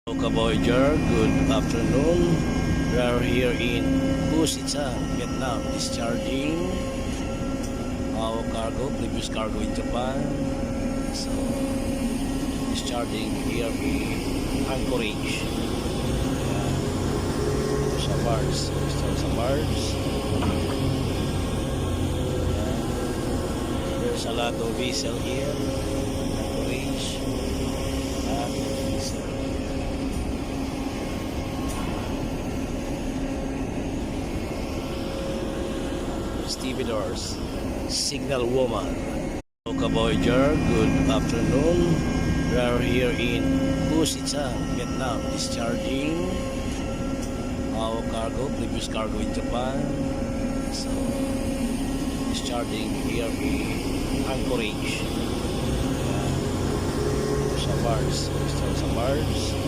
Hello, Voyager, good afternoon. We are here in Pusitang, Vietnam, discharging our cargo, previous cargo in Japan. So, discharging here in Anchorage. Some bars, some bars. There's a lot of vessel here, Anchorage. Stevedores, Signal Woman. Hello, Voyager, good afternoon. We are here in Pusitang, Vietnam, discharging our cargo, previous cargo in Japan. So, discharging here in Anchorage. Some bars, some bars.